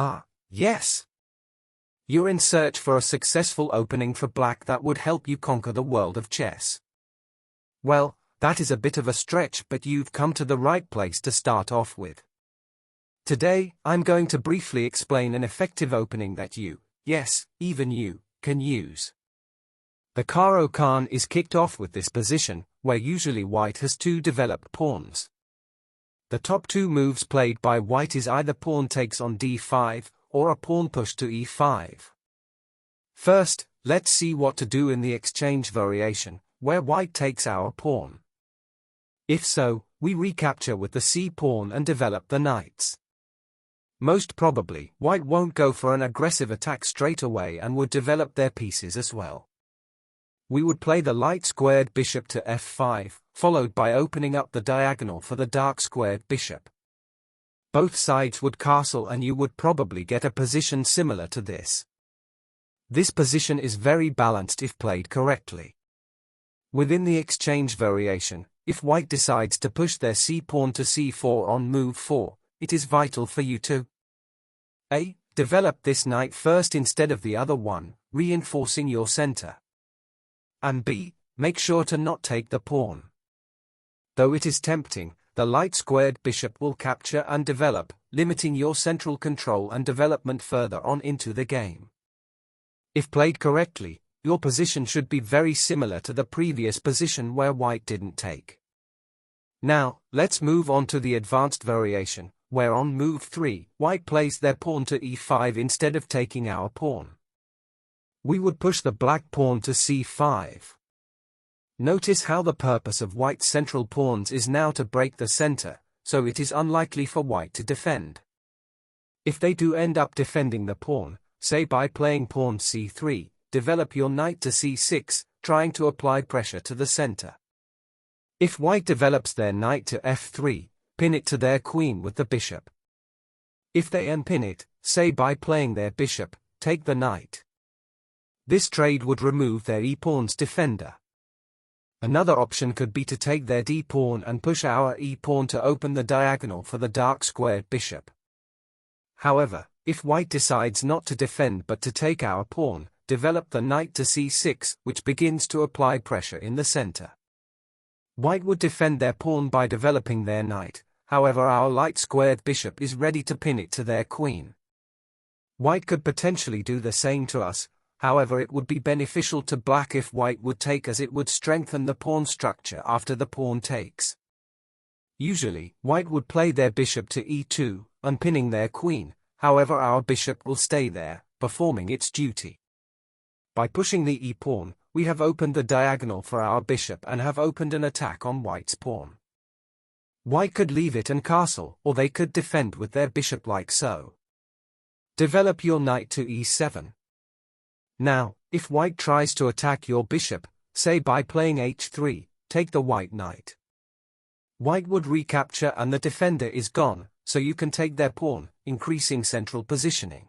Ah, yes. You're in search for a successful opening for black that would help you conquer the world of chess. Well, that is a bit of a stretch, but you've come to the right place to start off with. Today, I'm going to briefly explain an effective opening that you, yes, even you, can use. The Caro Kann is kicked off with this position, where usually white has two developed pawns. The top two moves played by white is either pawn takes on d5, or a pawn push to e5. First, let's see what to do in the exchange variation, where white takes our pawn. If so, we recapture with the c pawn and develop the knights. Most probably, white won't go for an aggressive attack straight away and would develop their pieces as well. We would play the light squared bishop to f5, followed by opening up the diagonal for the dark squared bishop. Both sides would castle and you would probably get a position similar to this. This position is very balanced if played correctly. Within the exchange variation, if white decides to push their c-pawn to c4 on move 4, it is vital for you to a. Develop this knight first instead of the other one, reinforcing your center. And b. Make sure to not take the pawn. Though it is tempting, the light squared bishop will capture and develop, limiting your central control and development further on into the game. If played correctly, your position should be very similar to the previous position where white didn't take. Now, let's move on to the advanced variation, where on move 3, white plays their pawn to e5 instead of taking our pawn. We would push the black pawn to c5. Notice how the purpose of white's central pawns is now to break the center, so it is unlikely for white to defend. If they do end up defending the pawn, say by playing pawn c3, develop your knight to c6, trying to apply pressure to the center. If white develops their knight to f3, pin it to their queen with the bishop. If they unpin it, say by playing their bishop, take the knight. This trade would remove their e-pawn's defender. Another option could be to take their d-pawn and push our e-pawn to open the diagonal for the dark squared bishop. However, if white decides not to defend but to take our pawn, develop the knight to c6, which begins to apply pressure in the center. White would defend their pawn by developing their knight, however our light squared bishop is ready to pin it to their queen. White could potentially do the same to us, however it would be beneficial to black if white would take, as it would strengthen the pawn structure after the pawn takes. Usually, white would play their bishop to e2, unpinning their queen, however our bishop will stay there, performing its duty. By pushing the e-pawn, we have opened the diagonal for our bishop and have opened an attack on white's pawn. White could leave it and castle, or they could defend with their bishop like so. Develop your knight to e7. Now, if white tries to attack your bishop, say by playing h3, take the white knight. White would recapture and the defender is gone, so you can take their pawn, increasing central positioning.